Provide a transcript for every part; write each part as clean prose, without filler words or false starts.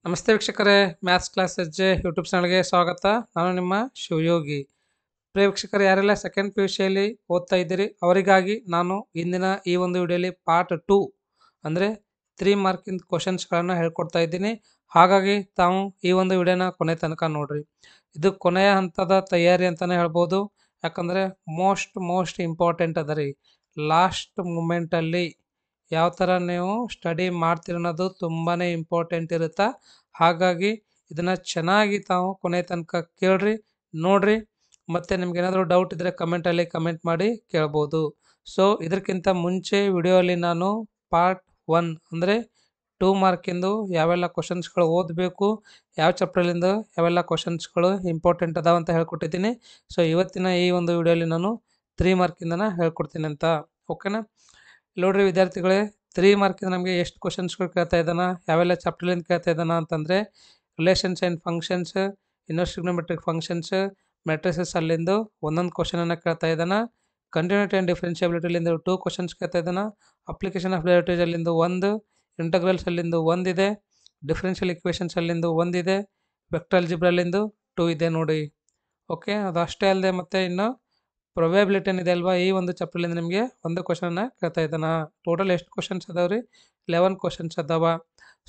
ನಮಸ್ತೆ ವೀಕ್ಷಕರೇ, maths class ಹೆಜ್ಜೆ ಯೂಟ್ಯೂಬ್ ಚಾನಲ್ಗೆ ಸ್ವಾಗತ. ನಾನು ನಿಮ್ಮ ಶಿವಯೋಗಿ. ಪ್ರಿಯ ವೀಕ್ಷಕರು, ಯಾರೆಲ್ಲ ಸೆಕೆಂಡ್ ಪಿ ಯು ಸಿಯಲ್ಲಿ ಓದ್ತಾ ಇದ್ದೀರಿ ಅವರಿಗಾಗಿ ನಾನು ಇಂದಿನ ಈ ಒಂದು ವಿಡಿಯೋಲಿ ಪಾರ್ಟ್ 2 ಅಂದರೆ 3 ಮಾರ್ಕಿಂದ ಕ್ವಶನ್ಸ್ಗಳನ್ನು ಹೇಳ್ಕೊಡ್ತಾ ಇದ್ದೀನಿ. ಹಾಗಾಗಿ ತಾವು ಈ ಒಂದು ವಿಡಿಯೋನ ಕೊನೆ ತನಕ ನೋಡ್ರಿ. ಇದು ಕೊನೆಯ ಹಂತದ ತಯಾರಿ ಅಂತಲೇ ಹೇಳ್ಬೋದು. ಯಾಕಂದರೆ ಮೋಸ್ಟ್ ಇಂಪಾರ್ಟೆಂಟ್ ಅದ ರೀ. ಲಾಸ್ಟ್ ಮೂಮೆಂಟಲ್ಲಿ ಯಾವ ಥರ ನೀವು ಸ್ಟಡಿ ಮಾಡ್ತೀರ ಅನ್ನೋದು ತುಂಬಾ ಇಂಪಾರ್ಟೆಂಟ್ ಇರುತ್ತೆ. ಹಾಗಾಗಿ ಇದನ್ನು ಚೆನ್ನಾಗಿ ತಾವು ಕೊನೆ ತನಕ ಕೇಳ್ರಿ, ನೋಡ್ರಿ. ಮತ್ತು ನಿಮ್ಗೇನಾದರೂ ಡೌಟ್ ಇದ್ದರೆ ಕಮೆಂಟಲ್ಲಿ ಕಮೆಂಟ್ ಮಾಡಿ ಕೇಳ್ಬೋದು. ಸೊ ಇದಕ್ಕಿಂತ ಮುಂಚೆ ವಿಡಿಯೋಲಿ ನಾನು ಪಾರ್ಟ್ 1 ಅಂದರೆ 2 ಮಾರ್ಕಿಂದು ಯಾವೆಲ್ಲ ಕ್ವಶನ್ಸ್ಗಳು ಓದಬೇಕು, ಯಾವ ಚಾಪ್ಟರ್ಲಿಂದ ಯಾವೆಲ್ಲ ಕ್ವಶನ್ಸ್ಗಳು ಇಂಪಾರ್ಟೆಂಟ್ ಅದಾವ ಅಂತ ಹೇಳ್ಕೊಟ್ಟಿದ್ದೀನಿ. ಸೊ ಇವತ್ತಿನ ಈ ಒಂದು ವಿಡಿಯೋಲಿ ನಾನು 3 ಮಾರ್ಕಿಂದನ ಹೇಳ್ಕೊಡ್ತೀನಿ ಅಂತ. ಓಕೆನಾ? ನೋಡ್ರಿ ವಿದ್ಯಾರ್ಥಿಗಳೇ, 3 ಮಾರ್ಕಿಂದ ನಮಗೆ ಎಷ್ಟು ಕ್ವಶನ್ಸ್ಗಳು ಕೇಳ್ತಾ ಇದ್ದಾನ, ಯಾವೆಲ್ಲ ಚಾಪ್ಟರ್ಲಿಂದ ಕೇಳ್ತಾ ಇದ್ದಾನ ಅಂತಂದರೆ relations and functions, inverse trigonometric functions, matrices ಅಲ್ಲಿಂದು ಒಂದೊಂದು ಕ್ವಶನನ್ನು ಕೇಳ್ತಾ ಇದ್ದಾನ. ಕಂಟಿನ್ಯೂಟಿ ಆ್ಯಂಡ್ ಡಿಫ್ರೆನ್ಷಿಯಬಿಲಿಟಿಲಿಂದ 2 ಕ್ವಶನ್ಸ್ ಕೇಳ್ತಾ ಇದ್ದಾನ. ಅಪ್ಲಿಕೇಶನ್ ಆಫ್ ಡೆರಿವೇಟಿವ್ಸ್ ಅಲ್ಲಿಂದು 1, ಇಂಟಗ್ರಲ್ಸ್ ಅಲ್ಲಿಂದು 1 ಇದೆ, ಡಿಫ್ರೆನ್ಷಿಯಲ್ ಇಕ್ವೇಷನ್ಸ್ ಅಲ್ಲಿಂದು 1 ಇದೆ, ವೆಕ್ಟರ್ ಆಲ್ಜಿಬ್ರಾಲಿಂದು 2 ಇದೆ ನೋಡಿ. ಓಕೆ, ಅದು ಅಷ್ಟೇ ಅಲ್ಲದೆ ಮತ್ತೆ ಇನ್ನು ಪ್ರೊಬ್ಯಾಬಿಲಿಟಿ ಏನಿದೆ ಅಲ್ವಾ, ಈ ಒಂದು ಚಾಪ್ಟರ್ಲಿಂದ ನಿಮಗೆ ಒಂದು ಕ್ವಶನನ್ನು ಕೇಳ್ತಾ ಇದ್ದಾನ. ಟೋಟಲ್ ಎಷ್ಟು ಕ್ವಶನ್ಸ್ ಅದಾವೆ ರೀ? 11 ಕ್ವಶನ್ಸ್ ಅದಾವ.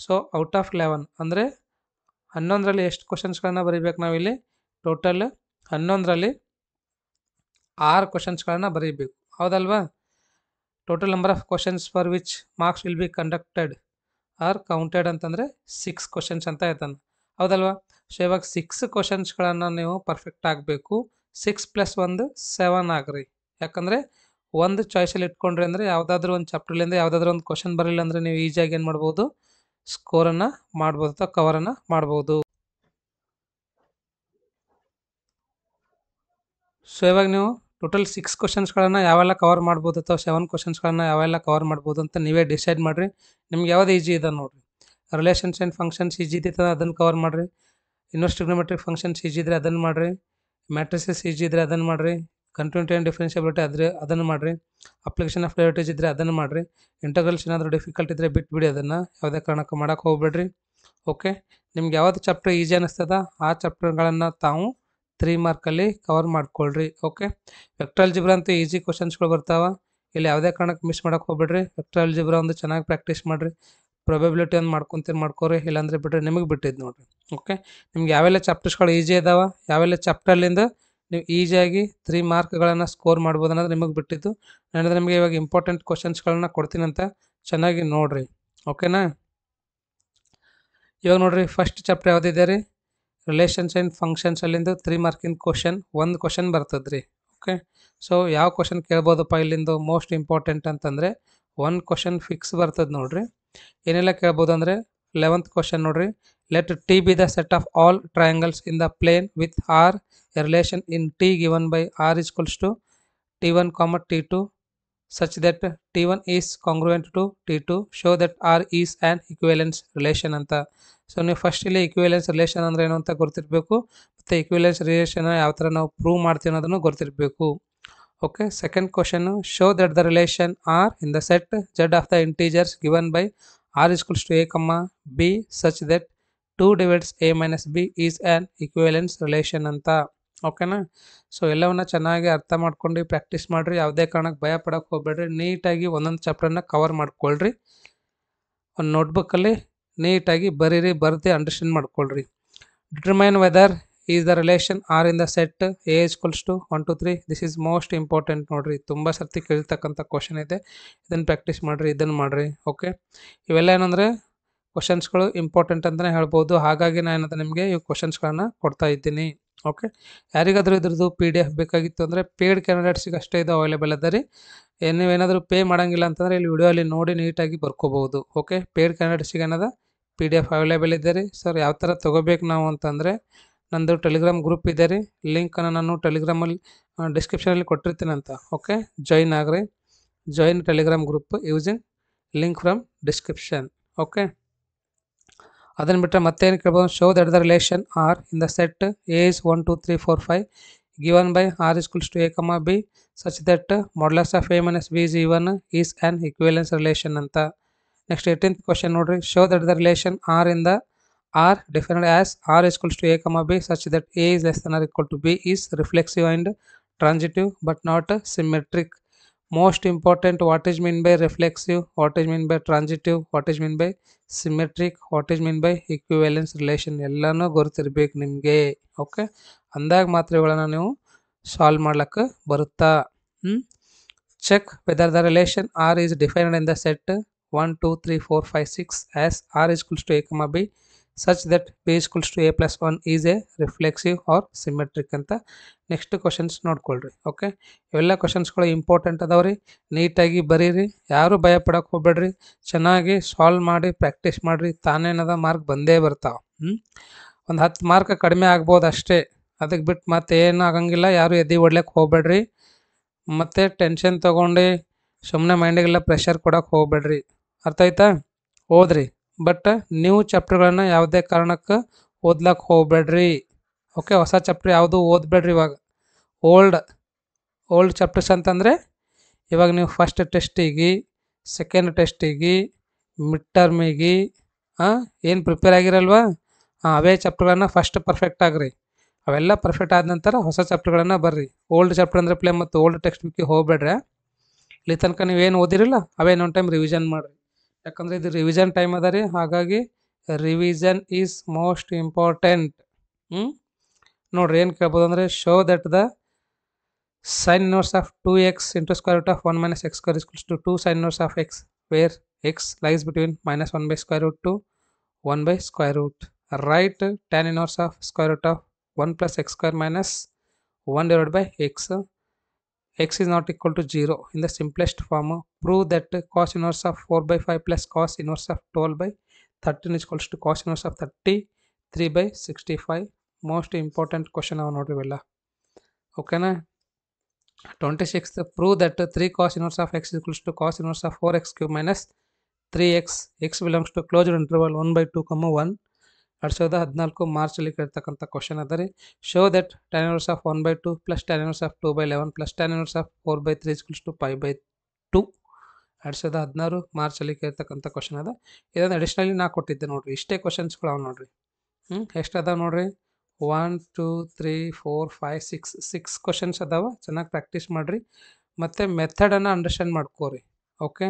ಸೊ ಔಟ್ ಆಫ್ 11 ಅಂದರೆ 11ರಲ್ಲಿ ಎಷ್ಟು ಕ್ವಶನ್ಸ್ಗಳನ್ನ ಬರೀಬೇಕು ನಾವಿಲ್ಲಿ? ಟೋಟಲ್ 11ರಲ್ಲಿ 6 ಕ್ವಶನ್ಸ್ಗಳನ್ನ ಬರೀಬೇಕು, ಹೌದಲ್ವಾ? Total number of questions for which marks will be conducted or counted ಅಂತಂದರೆ 6 ಕ್ವಶನ್ಸ್ ಅಂತ ಹೇಳ್ತಾನೆ, ಹೌದಲ್ವಾ? ಸೊ ಇವಾಗ 6 ಕ್ವಶನ್ಸ್ಗಳನ್ನು ನೀವು ಪರ್ಫೆಕ್ಟ್ ಆಗಬೇಕು. 6 + 1 7 ಆಗ್ರಿ. ಯಾಕಂದರೆ ಒಂದು ಚಾಯ್ಸಲ್ಲಿ ಇಟ್ಕೊಂಡ್ರಿ ಅಂದರೆ ಯಾವುದಾದ್ರೂ ಒಂದು ಚಾಪ್ಟರ್ಲಿಂದ ಯಾವುದಾದ್ರೂ ಒಂದು ಕ್ವಶನ್ ಬರಲಿಲ್ಲ ಅಂದರೆ ನೀವು ಈಸಿಯಾಗಿ ಏನು ಮಾಡ್ಬೋದು? ಸ್ಕೋರನ್ನು ಮಾಡ್ಬೋದು ಅಥವಾ ಕವರನ್ನು ಮಾಡ್ಬೋದು. ಸೊ ಇವಾಗ ನೀವು ಟೋಟಲ್ 6 ಕ್ವಶನ್ಸ್ಗಳನ್ನು ಯಾವೆಲ್ಲ ಕವರ್ ಮಾಡ್ಬೋದು ಅಥವಾ 7 ಕ್ವಶನ್ಸ್ಗಳನ್ನು ಯಾವೆಲ್ಲ ಕವರ್ ಮಾಡ್ಬೋದು ಅಂತ ನೀವೇ ಡಿಸೈಡ್ ಮಾಡಿರಿ. ನಿಮ್ಗೆ ಯಾವ್ದು ಈಜಿ ಇದೆ ನೋಡಿರಿ. ರಿಲೇಷನ್ಸ್ ಆ್ಯಂಡ್ ಫಂಕ್ಷನ್ಸ್ ಈಜಿ ಇದ್ದಿತ್ತು ಅದನ್ನು ಕವರ್ ಮಾಡಿರಿ. ಇನ್ವರ್ಸ್ ಟ್ರಿಗ್ನೋಮೆಟ್ರಿಕ್ ಫಂಕ್ಷನ್ಸ್ ಈಜಿ ಇದ್ದರೆ ಅದನ್ನು ಮಾಡಿರಿ. ಮ್ಯಾಟ್ರಿಸಸ್ ಈಜಿ ಇದ್ದರೆ ಅದನ್ನು ಮಾಡಿರಿ. ಕಂಟಿನ್ಯೂಟಿ ಆ್ಯಂಡ್ ಡಿಫ್ರೆನ್ಷಿಯಬಿಲಿಟಿ ಆದರೆ ಅದನ್ನು ಮಾಡಿರಿ. ಅಪ್ಲಿಕೇಶನ್ ಆಫ್ ಡೆರಿವೇಟಿವ್ಸ್ ಇದ್ದರೆ ಅದನ್ನು ಮಾಡಿರಿ. ಇಂಟಗ್ರಲ್ಸ್ ಏನಾದರೂ ಡಿಫಿಕಲ್ಟ್ ಇದ್ದರೆ ಬಿಟ್ಬಿಡಿ, ಅದನ್ನು ಯಾವುದೇ ಕಾರಣಕ್ಕೂ ಮಾಡೋಕ್ಕೆ ಹೋಗ್ಬೇಡ್ರಿ. ಓಕೆ, ನಿಮ್ಗೆ ಯಾವುದು ಚಾಪ್ಟರ್ ಈಜಿ ಅನ್ನಿಸ್ತದ ಆ ಚಾಪ್ಟರ್ಗಳನ್ನು ತಾವು 3 ಮಾರ್ಕಲ್ಲಿ ಕವರ್ ಮಾಡ್ಕೊಳ್ರಿ. ಓಕೆ, ವೆಕ್ಟರ್ ಆಲ್ಜಿಬ್ರಾ ಅಂತೂ ಈಸಿ ಕ್ವಶನ್ಸ್ಗಳು ಬರ್ತಾವೆ, ಇಲ್ಲಿ ಯಾವುದೇ ಕಾರಣಕ್ಕೆ ಮಿಸ್ ಮಾಡೋಕ್ಕೆ ಹೋಗ್ಬೇಡ್ರಿ. ವೆಕ್ಟರ್ ಆಲ್ಜಿಬ್ರಾ ಒಂದು ಚೆನ್ನಾಗಿ ಪ್ರಾಕ್ಟೀಸ್ ಮಾಡಿರಿ. ಪ್ರೊಬೆಬಿಲಿಟಿ ಒಂದು ಮಾಡ್ಕೊರಿ, ಇಲ್ಲಾಂದರೆ ಬಿಡ್ರಿ, ನಿಮಗೆ ಬಿಟ್ಟಿದ್ದು ನೋಡಿರಿ. ಓಕೆ, ನಿಮ್ಗೆ ಯಾವೆಲ್ಲ ಚಾಪ್ಟರ್ಸ್ಗಳು ಈಜಿ ಇದಾವೆ, ಯಾವೆಲ್ಲ ಚಾಪ್ಟರ್ಲಿಂದ ನೀವು ಈಸಿಯಾಗಿ 3 ಮಾರ್ಕ್ಗಳನ್ನು ಸ್ಕೋರ್ ಮಾಡ್ಬೋದು ಅನ್ನೋದು ನಿಮಗೆ ಬಿಟ್ಟಿದ್ದು. ನಾನು ನಿಮಗೆ ಇವಾಗ ಇಂಪಾರ್ಟೆಂಟ್ ಕ್ವಶನ್ಸ್ಗಳನ್ನ ಕೊಡ್ತೀನಿ ಅಂತ ಚೆನ್ನಾಗಿ ನೋಡಿರಿ. ಓಕೆನಾ? ಇವಾಗ ನೋಡಿರಿ, ಫಸ್ಟ್ ಚಾಪ್ಟರ್ ಯಾವುದಿದೆ ರೀ? ರಿಲೇಷನ್ಸ್ ಆ್ಯಂಡ್ ಫಂಕ್ಷನ್ಸ್ ಅಲ್ಲಿಂದು 3 ಮಾರ್ಕಿನ ಒಂದು ಕ್ವಶನ್ ಬರ್ತದೆ ರೀ. ಓಕೆ, ಸೊ ಯಾವ ಕ್ವಶನ್ ಕೇಳ್ಬೋದಪ್ಪ ಇಲ್ಲಿಂದು? ಮೋಸ್ಟ್ ಇಂಪಾರ್ಟೆಂಟ್ ಅಂತಂದರೆ 1 ಕ್ವಶನ್ ಫಿಕ್ಸ್ ಬರ್ತದೆ ನೋಡಿರಿ. ಏನೆಲ್ಲ ಕೇಳ್ಬೋದು ಅಂದರೆ 11th ಕ್ವಶನ್ ನೋಡಿರಿ. Let T be the set of all triangles in the plane with R a relation in T given by R equals to T1, T2 such that T1 is congruent to T2, show that R is an equivalence relation ಅಂತ. So ನೀವು first ಇಲ್ಲಿ ಇಕ್ವಿವೆಲೆನ್ಸ್ relation ಅಂದರೆ ಏನು ಅಂತ ಗೊತ್ತಿರಬೇಕು, ಮತ್ತು ಇಕ್ವಿವೆಲೆನ್ಸ್ relation ಯಾವ ಥರ ನಾವು ಪ್ರೂವ್ ಮಾಡ್ತೀವಿ ಅನ್ನೋದನ್ನು ಗೊತ್ತಿರಬೇಕು. Okay, second question, show that the relation R in the set Z of the integers given by R equals to a comma b such that 2 divides a minus b is an equivalence relation ಅಂತ. ಓಕೆನಾ? So ಎಲ್ಲವನ್ನ ಚೆನ್ನಾಗಿ ಅರ್ಥ ಮಾಡ್ಕೊಂಡು practice ಮಾಡಿರಿ. ಯಾವುದೇ ಕಾರಣಕ್ಕೆ ಭಯ ಪಡೋಕ್ಕೆ ಹೋಗ್ಬೇಡ್ರಿ. ನೀಟಾಗಿ ಒಂದೊಂದು ಚಾಪ್ಟರ್ನ ಕವರ್ ಮಾಡ್ಕೊಳ್ರಿ. ಒಂದು ನೋಟ್ಬುಕ್ಕಲ್ಲಿ ನೀಟಾಗಿ ಬರೀರಿ, ಬರೆದು ಅಂಡರ್ಸ್ಟ್ಯಾಂಡ್ ಮಾಡ್ಕೊಳ್ರಿ. Determine whether is the relation R in the set A equals to 1 2 3. This is most important ನೋಡಿರಿ. ತುಂಬ ಸರ್ತಿ ಕೇಳ್ತಕ್ಕಂಥ ಕ್ವಶನ್ ಇದೆ, ಇದನ್ನು ಪ್ರಾಕ್ಟೀಸ್ ಮಾಡಿರಿ, ಇದನ್ನು ಮಾಡಿರಿ. ಓಕೆ, ಇವೆಲ್ಲ ಏನಂದರೆ ಕ್ವಶನ್ಸ್ಗಳು ಇಂಪಾರ್ಟೆಂಟ್ ಅಂತಲೇ ಹೇಳ್ಬೋದು. ಹಾಗಾಗಿ ನಾನು ನಿಮಗೆ ಈ ಕ್ವಶನ್ಸ್ಗಳನ್ನ ಕೊಡ್ತಾ ಇದ್ದೀನಿ. ಓಕೆ, ಯಾರಿಗಾದರೂ ಇದ್ರದ್ದು PDF ಬೇಕಾಗಿತ್ತು ಅಂದರೆ ಪೇಯ್ಡ್ ಕ್ಯಾಂಡಿಡೇಟ್ಸಿಗೆ ಅಷ್ಟೇ ಇದು ಅವೈಲೇಬಲ್ ಅದ ರೀ. ನೀವೇನಾದರೂ ಪೇ ಮಾಡೋಂಗಿಲ್ಲ ಅಂತಂದರೆ ಇಲ್ಲಿ ವಿಡಿಯೋಲ್ಲಿ ನೋಡಿ ನೀಟಾಗಿ ಬರ್ಕೋಬೋದು. ಓಕೆ, ಪೇಯ್ಡ್ ಕ್ಯಾಂಡಿಡೇಟ್ಸಿಗೆ ಏನದ PDF ಅವೈಲೇಬಲ್ ಇದೆ ರೀ. ಸರ್ ಯಾವ ಥರ ತೊಗೋಬೇಕು ನಾವು ಅಂತಂದರೆ ನಂದು ಟೆಲಿಗ್ರಾಮ್ ಗ್ರೂಪ್ ಇದೆ ರೀ. ಲಿಂಕನ್ನು ನಾನು ಟೆಲಿಗ್ರಾಮಲ್ಲಿ ಡಿಸ್ಕ್ರಿಪ್ಷನಲ್ಲಿ ಕೊಟ್ಟಿರ್ತೀನಿ ಅಂತ. ಓಕೆ, ಜಾಯಿನ್ ಆಗ್ರಿ. Join Telegram group using link from description. Okay, ಅದನ್ನು ಬಿಟ್ಟರೆ ಮತ್ತೇನು ಕೇಳ್ಬೋದು? Show that the relation R in the set A is 1 2 3 4 5 given by R equals to a comma b such that modulus of a minus b is even is an equivalence relation ಅಂತ. Next 18th question ನೋಡಿರಿ. Show that the relation R in the are defined as r is equals to a comma b such that a is less than or equal to b is reflexive and transitive but not symmetric. Most important, what is mean by reflexive, what is mean by transitive, what is mean by symmetric, what is mean by equivalence relation ಎಲ್ಲನೂ ಗೊತ್ತಿರಬೇಕು ನಿಮಗೆ. Okay, ಅಂದಾಗ ಮಾತ್ರ ಇವುಗಳನ್ನ ನೀವು solve ಮಾಡ್ಲಿಕ್ಕೆ ಬರುತ್ತಾ. Check whether the relation R is defined in the set 1 2 3 4 5 6 as r is equals to a comma b such that b is equals to a plus 1 is a reflexive or symmetric ಅಂತ next questions ನೋಡ್ಕೊಳ್ರಿ. Okay, ಇವೆಲ್ಲ ಕ್ವಶನ್ಸ್ಗಳು important ಅದಾವ್ರಿ, ನೀಟಾಗಿ ಬರೀರಿ, ಯಾರು ಭಯ ಪಡಕ್ಕೆ ಹೋಗ್ಬೇಡ್ರಿ, ಚೆನ್ನಾಗಿ solve ಮಾಡಿ ಪ್ರಾಕ್ಟೀಸ್ ಮಾಡಿರಿ, ತಾನೇನದ ಮಾರ್ಕ್ ಬಂದೇ ಬರ್ತಾವೆ. ಒಂದು 10 ಮಾರ್ಕ್ ಕಡಿಮೆ ಆಗ್ಬೋದು ಅಷ್ಟೇ, ಅದಕ್ಕೆ ಬಿಟ್ಟು ಮತ್ತೆ ಏನು ಆಗಂಗಿಲ್ಲ. ಯಾರು ಎದೆ ಹೊಡ್ಲಿಕ್ಕೆ ಹೋಗ್ಬೇಡ್ರಿ, ಮತ್ತು ಟೆನ್ಷನ್ ತೊಗೊಂಡು ಸುಮ್ಮನೆ ಮೈಂಡಿಗೆಲ್ಲ ಪ್ರೆಷರ್ ಕೊಡೋಕೆ ಹೋಗ್ಬೇಡ್ರಿ. ಅರ್ಥ ಆಯ್ತಾ? ಓದ್ರಿ, ಬಟ್ ನ್ಯೂ ಚಾಪ್ಟರ್ಗಳನ್ನ ಯಾವುದೇ ಕಾರಣಕ್ಕೆ ಓದ್ಲಕ್ಕೆ ಹೋಗ್ಬೇಡ್ರಿ. ಓಕೆ, ಹೊಸ ಚಾಪ್ಟರ್ ಯಾವುದು ಓದಬೇಡ್ರಿ. ಇವಾಗ ಓಲ್ಡ್ ಚಾಪ್ಟರ್ಸ್ ಅಂತಂದರೆ ಇವಾಗ ನೀವು ಫಸ್ಟ್ ಟೆಸ್ಟಿಗೆ, ಸೆಕೆಂಡ್ ಟೆಸ್ಟಿಗೆ, ಮಿಡ್ ಟರ್ಮಿಗೆ ಏನು ಪ್ರಿಪೇರ್ ಆಗಿರಲ್ವಾ, ಅವೇ ಚಾಪ್ಟರ್ಗಳನ್ನ ಫಸ್ಟ್ ಪರ್ಫೆಕ್ಟ್ ಆಗ್ರಿ. ಅವೆಲ್ಲ ಪರ್ಫೆಕ್ಟ್ ಆದ ನಂತರ ಹೊಸ ಚಾಪ್ಟರ್ಗಳನ್ನು ಬರ್ರಿ. ಓಲ್ಡ್ ಚಾಪ್ಟರ್ ಅಂದರೆ ಪ್ಲೇ ಮತ್ತು ಓಲ್ಡ್ ಟೆಕ್ಸ್ಟ್ ಬುಕ್ಕಿಗೆ ಹೋಗ್ಬೇಡ್ರಿ. ಇಲ್ಲಿ ತನಕ ನೀವೇನು ಓದಿರಲ್ಲ ಅವೇನು ಒಂದು ಟೈಮ್ ರಿವಿಷನ್ ಮಾಡಿರಿ, ಯಾಕಂದರೆ ಇದು ರಿವಿಷನ್ ಟೈಮ್ ಅದ ರೀ. ಹಾಗಾಗಿ ರಿವಿಷನ್ ಈಸ್ ಮೋಸ್ಟ್ ಇಂಪಾರ್ಟೆಂಟ್. ನೋಡ್ರಿ, ಏನು ಕೇಳ್ಬೋದು ಅಂದರೆ show that the sin inverse of 2x into square root of 1 minus x square is equals to 2 sin inverse of x, where x lies between minus 1 by square root to 1 by square root. Write tan inverse of square root of 1 plus x square minus 1 divided by x. X is not equal to 0 in the simplest form. Prove that cos inverse of 4 by 5 plus cos inverse of 12 by 13 is equals to cos inverse of 33 by 65. Most important question ನಾವು ನೋಡ್ರಿ ಇವೆಲ್ಲ. ಓಕೆನಾ? 26th, prove that 3 cos inverse of x is equals to cos inverse of 4x cube minus 3x. x belongs to closed interval 1 by 2, 1. 2014 ಮಾರ್ಚಲ್ಲಿ ಕೇಳ್ತಕ್ಕಂಥ question ಅದ ರೀ. Show that tan inverse of 1 by 2 plus tan inverse of 2 by 11 plus tan inverse of 4 by 3 is equals to 5 by 2. 2016 ಮಾರ್ಚಲ್ಲಿ ಕೇಳ್ತಕ್ಕಂಥ question ಅದ. ಇದನ್ನು additionally ನಾ ಕೊಟ್ಟಿದ್ದೆ ನೋಡ್ರಿ. ಇಷ್ಟೇ ಕ್ವಶನ್ಸ್ಗಳು ಅವು ನೋಡ್ರಿ. ಎಷ್ಟು ಅದಾವ ನೋಡ್ರಿ, 1 2 3 4 5 6 ಕ್ವಶನ್ಸ್ ಅದಾವ. ಚೆನ್ನಾಗಿ ಪ್ರಾಕ್ಟೀಸ್ ಮಾಡಿರಿ, ಮತ್ತು ಮೆಥಡನ್ನು ಅಂಡರ್ಸ್ಟ್ಯಾಂಡ್ ಮಾಡ್ಕೋರಿ. ಓಕೆ,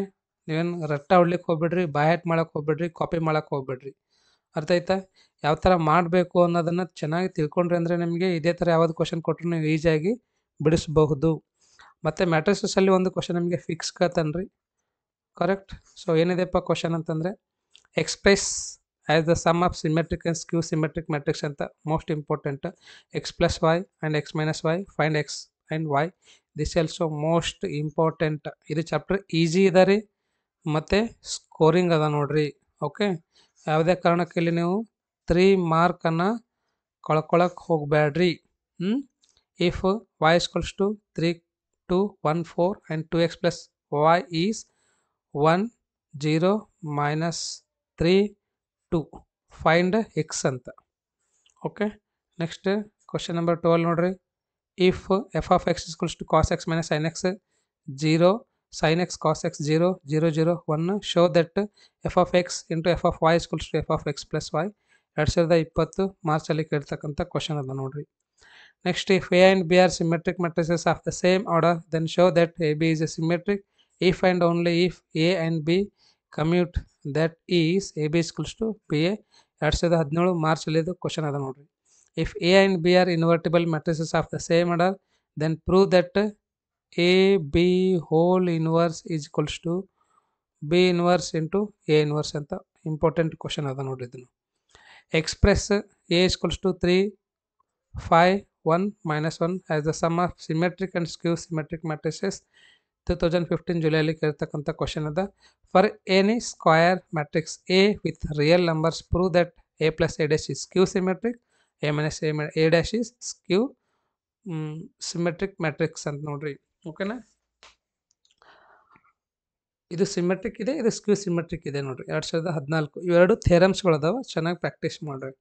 ನೀವೇನು ರಟ್ಟ ಹೊಡ್ಲಿಕ್ಕೆ ಹೋಗ್ಬೇಡ್ರಿ, ಬಾಯಟ್ ಮಾಡೋಕ್ಕೆ ಹೋಗ್ಬೇಡ್ರಿ, ಕಾಪಿ ಮಾಡೋಕ್ಕೆ ಹೋಗ್ಬೇಡ್ರಿ. ಅರ್ಥ ಆಯ್ತಾ? ಯಾವ ಥರ ಮಾಡಬೇಕು ಅನ್ನೋದನ್ನು ಚೆನ್ನಾಗಿ ತಿಳ್ಕೊಂಡ್ರಿ ಅಂದರೆ ನಿಮಗೆ ಇದೇ ಥರ ಯಾವ್ದು ಕ್ವಶನ್ ಕೊಟ್ಟರು ನೀವು ಈಸಿಯಾಗಿ ಬಿಡಿಸಬಹುದು. ಮತ್ತು ಮ್ಯಾಟ್ರಿಸಸ್ಸಲ್ಲಿ ಒಂದು ಕ್ವಶನ್ ನಿಮಗೆ ಫಿಕ್ಸ್ ಕೇಳ್ತಾನೆ ರೀ. ಕರೆಕ್ಟ್? ಸೊ ಏನಿದೆಪ್ಪ ಕ್ವಶನ್ ಅಂತಂದರೆ, express as the sum of symmetric and skew symmetric matrix ಅಂತ. Most important, x plus y and x minus y, find x and y. This also most important. ಇದು chapter easy ಇದೆ ರೀ, ಮತ್ತು scoring ಅದ ನೋಡ್ರಿ. Okay, ಯಾವುದೇ ಕಾರಣಕ್ಕೆ ಇಲ್ಲಿ ನೀವು 3 ಮಾರ್ಕನ್ನು ಕಳ್ಕೊಳಕ್ಕೆ ಹೋಗಬೇಡ್ರಿ. If y is equals to 3 2 1 4 and 2x plus y is 1 0 minus 3 2, find x ಅಂತ. ಓಕೆ, ನೆಕ್ಸ್ಟ್ ಕ್ವಶನ್ ನಂಬರ್ 12 ನೋಡ್ರಿ. If f of x is equals to cos x minus sin x 0 sin x cos x 0 0 0 1, show that f of x into f of y is equals to f of x plus y. 2020 ಮಾರ್ಚಲ್ಲಿ ಕೇಳ್ತಕ್ಕಂಥ question ಅದ ನೋಡ್ರಿ. Next, if A and B are symmetric matrices of the same order then show that A B is a symmetric if and only if A and B commute that is A B is equals to B A. 2017 ಮಾರ್ಚಲ್ಲಿದು question ಅದ ನೋಡ್ರಿ. If A and B are invertible matrices of the same order then prove that A B whole inverse is equals to B inverse into A inverse ಅಂತ. Important question ಅದ ನೋಡ್ರಿ. ಇದನ್ನು express A is equals to 3 5 1 minus 1 as the sum of symmetric and skew symmetric matrices. 2015 ಜುಲೈಯಲ್ಲಿ ಕೇಳ್ತಕ್ಕಂಥ question ಅದ. For any square matrix A with real numbers prove that A plus A dash is ಸ್ಕ್ಯೂ symmetric, A minus A dash is ಸ್ಕ್ಯೂ symmetric matrix ಅಂತ ನೋಡ್ರಿ. ಓಕೆನಾ? ಇದು symmetric ಇದೆ, ಇದು ಸ್ಕ್ಯೂ symmetric ಇದೆ ನೋಡ್ರಿ. 2014 ಇವೆರಡು ಥೇರಮ್ಸ್ಗಳು ಅದಾವ, ಚೆನ್ನಾಗಿ ಪ್ರಾಕ್ಟೀಸ್ ಮಾಡ್ರಿ.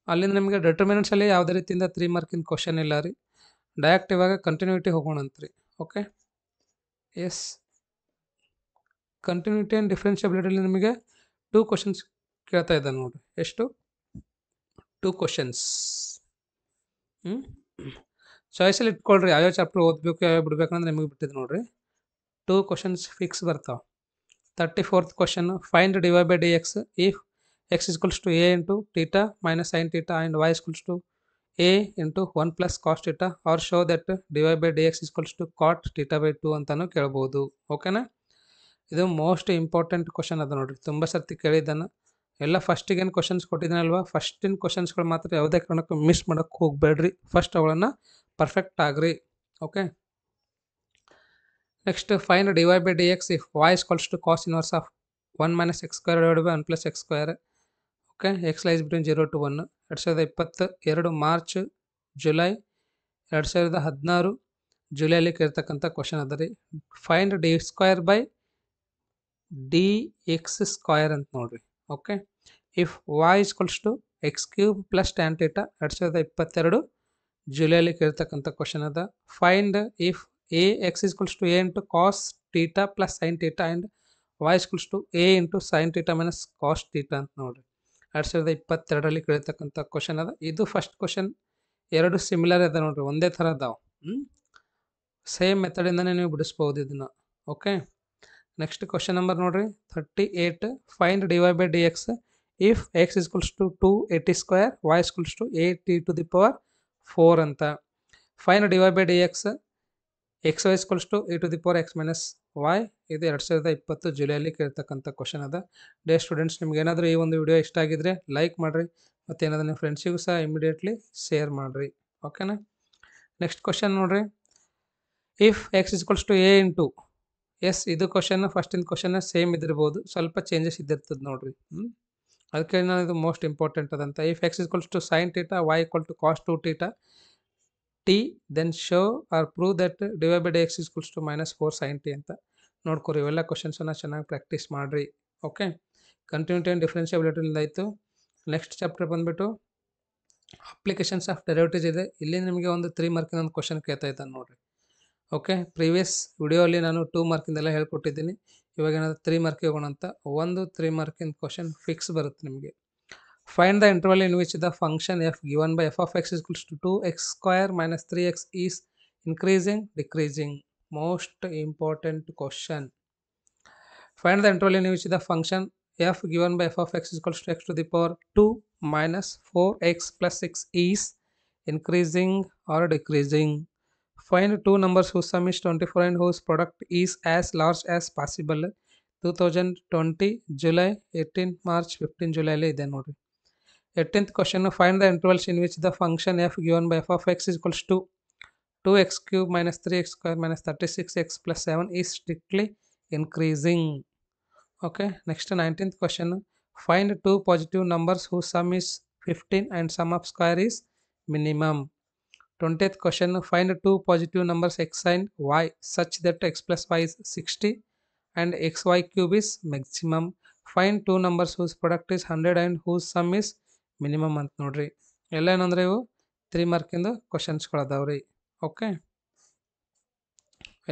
ಅಲ್ಲಿಂದ ನಿಮಗೆ ಡಿಟರ್ಮಿನೆಂಟ್ಸಲ್ಲಿ ಯಾವುದೇ ರೀತಿಯಿಂದ 3 ಮಾರ್ಕಿನ ಕ್ವಶನ್ ಇಲ್ಲ ರೀ. ಡೈರೆಕ್ಟ್ ಇವಾಗ ಕಂಟಿನ್ಯೂಟಿ ಹೋಗೋಣಂತ್ರಿ. ಓಕೆ, ಎಸ್, ಕಂಟಿನ್ಯೂಟಿ ಆ್ಯಂಡ್ ಡಿಫ್ರೆನ್ಷಿಯಬಿಲಿಟಿಯಲ್ಲಿ ನಿಮಗೆ 2 ಕ್ವಶನ್ಸ್ ಕೇಳ್ತಾ ಇದ್ದಾನೆ ನೋಡಿರಿ. ಎಷ್ಟು? 2 ಕ್ವಶನ್ಸ್. ಚಾಯ್ಸಲ್ಲಿ ಇಟ್ಕೊಳ್ರಿ ಯಾವ್ಯಾವ ಚಾಪ್ಟರ್ ಓದಬೇಕು ಯಾವ್ಯಾವ ಬಿಡ್ಬೇಕು ಅಂದ್ರೆ ನಿಮಗೆ ಬಿಟ್ಟಿದ್ದು ನೋಡ್ರಿ. 2 ಕ್ವಶನ್ಸ್ ಫಿಕ್ಸ್ ಬರ್ತಾವೆ. 34th question, find dy by dx if x is equals to a into theta minus sin theta and y is equals to a into 1 plus cos theta or show that dy by dx is equals to cot theta by 2 ಅಂತಾನು ಕೇಳ್ಬೋದು. ಓಕೆನಾ? ಇದು most important question ಅದ ನೋಡ್ರಿ, ತುಂಬ ಸರ್ತಿ ಕೇಳಿದ್ದಾನೆ. ಎಲ್ಲ ಫಸ್ಟಿಗೇನು questions ಕೊಟ್ಟಿದ್ದಾನಲ್ವ, ಫಸ್ಟಿನ ಕ್ವಶನ್ಸ್ಗಳು ಮಾತ್ರ ಯಾವುದೇ ಕಾರಣಕ್ಕೂ ಮಿಸ್ ಮಾಡೋಕ್ಕೆ ಹೋಗಬೇಡ್ರಿ. ಫಸ್ಟ್ ಅವುಗಳನ್ನು perfect agri. Okay, next find dy by dx if y is equals to cos inverse of 1 minus x square divided by 1 plus x square. Okay, x lies between 0 to 1. 2022 March July 2016 ಜುಲೈಲಿ ಕೇಳ್ತಕ್ಕಂಥ question ಅದ ರೀ. Find d square by d x square ಅಂತ ನೋಡ್ರಿ. Okay, if y is equals to x cube plus tan theta 2022 ಜುಲೈಲಿ ಕೇಳ್ತಕ್ಕಂಥ question ಅದ. Find if a x is equals to a into cos theta plus sin theta and y is equals to a into sin theta minus cos theta ಅಂತ ನೋಡ್ರಿ. 2022ರಲ್ಲಿ ಕೇಳ್ತಕ್ಕಂಥ question ಅದ. ಇದು first question, ಎರಡು similar ಅದ ನೋಡ್ರಿ, ಒಂದೇ ಥರ ಅದಾವ. ಸೇಮ್ ಮೆಥಡಿಂದನೇ ನೀವು ಬಿಡಿಸ್ಬೋದು ಇದನ್ನ. ಓಕೆ, ನೆಕ್ಸ್ಟ್ ಕ್ವಶನ್ ನಂಬರ್ ನೋಡ್ರಿ 38. Find dy by dx if x is equals to 280 square y is equals to 8t to the power 4 ಅಂತ. Find dy by dx x y equals to a to the power x minus y. ಇದು 2020 ಜುಲೈಲಿ ಕೇಳ್ತಕ್ಕಂಥ question ಅದ. Dear students, ನಿಮ್ಗೆ ಏನಾದರೂ ಈ ಒಂದು video ಇಷ್ಟ ಆಗಿದ್ರೆ ಲೈಕ್ ಮಾಡಿರಿ, ಮತ್ತು ಏನಾದರೂ ನಿಮ್ಮ ಫ್ರೆಂಡ್ಸಿಗೂ ಸಹ ಇಮಿಡಿಯೇಟ್ಲಿ ಶೇರ್ ಮಾಡಿರಿ. ಓಕೆನಾ? ನೆಕ್ಸ್ಟ್ ಕ್ವಶನ್ ನೋಡ್ರಿ, if x equals to a into s. ಇದು ಕ್ವಶನ್ ಫಸ್ಟಿನ ಕ್ವಶನ್ ಸೇಮ್ ಇದಿರ್ಬೋದು, ಸ್ವಲ್ಪ ಚೇಂಜಸ್ ಇದ್ದಿರ್ತದೆ ನೋಡ್ರಿ. ಅದಕ್ಕೆ ನಾನು ಇದು ಮೋಸ್ಟ್ ಇಂಪಾರ್ಟೆಂಟ್ ಅದಂತ. If x equals to sine theta y equal to cos 2 theta t then show or prove that dy by dx is equals to -4 sin t ಅಂತ ನೋಡ್ಕೊರಿ. ಇವೆಲ್ಲ ಕ್ವಶನ್ಸನ್ನು ಚೆನ್ನಾಗಿ ಪ್ರಾಕ್ಟೀಸ್ ಮಾಡಿರಿ. ಓಕೆ, ಕಂಟಿನ್ಯೂಟಿ ಆ್ಯಂಡ್ ಡಿಫ್ರೆನ್ಷಿಯಬಿಲಿಟಿಯಿಂದ ಆಯಿತು. Next chapter ಬಂದುಬಿಟ್ಟು applications of derivatives ಇದೆ. ಇಲ್ಲಿ ನಿಮಗೆ ಒಂದು 3 ಮಾರ್ಕಿನ ಒಂದು ಕ್ವಶನ್ ಕೇಳ್ತಾ ಇದ್ದಾನೆ ನೋಡಿರಿ. ಓಕೆ, ಪ್ರೀವಿಯಸ್ ವಿಡಿಯೋಲಿ ನಾನು 2 ಮಾರ್ಕಿಂದೆಲ್ಲ ಹೇಳ್ಕೊಟ್ಟಿದ್ದೀನಿ. ಇವಾಗ ಏನಾದರೂ 3 ಮಾರ್ಕಿಗೆ ಹೋಗೋಣ ಅಂತ. ಒಂದು 3 ಮಾರ್ಕಿನ ಕ್ವಶನ್ ಫಿಕ್ಸ್ ಬರುತ್ತೆ ನಿಮಗೆ. Find the interval in which the function f given by f of x is equals to 2x square minus 3x is increasing, decreasing. Most important question. Find the interval in which the function f given by f of x is equals to x to the power 2 minus 4x plus 6 is increasing or decreasing. Find two numbers whose sum is 24 and whose product is as large as possible. 2020 July 18 March 15 July ಇದೆ ನೋಡ್ರಿ. 18th question, find the intervals in which the function f given by f of x is equals to 2x cube minus 3x square minus 36x plus 7 is strictly increasing. Okay, next 19th question, find two positive numbers whose sum is 15 and sum of square is minimum. 20th question, find two positive numbers x and y such that x plus y is 60 and xy cube is maximum. Find two numbers whose product is 100 and whose sum is minimum ಅಂತ ನೋಡ್ರಿ. ಎಲ್ಲ ಏನಂದ್ರೆ ಇವು 3 ಮಾರ್ಕಿಂದು ಕ್ವಶನ್ಸ್ಗಳದಾವ್ರಿ. Okay,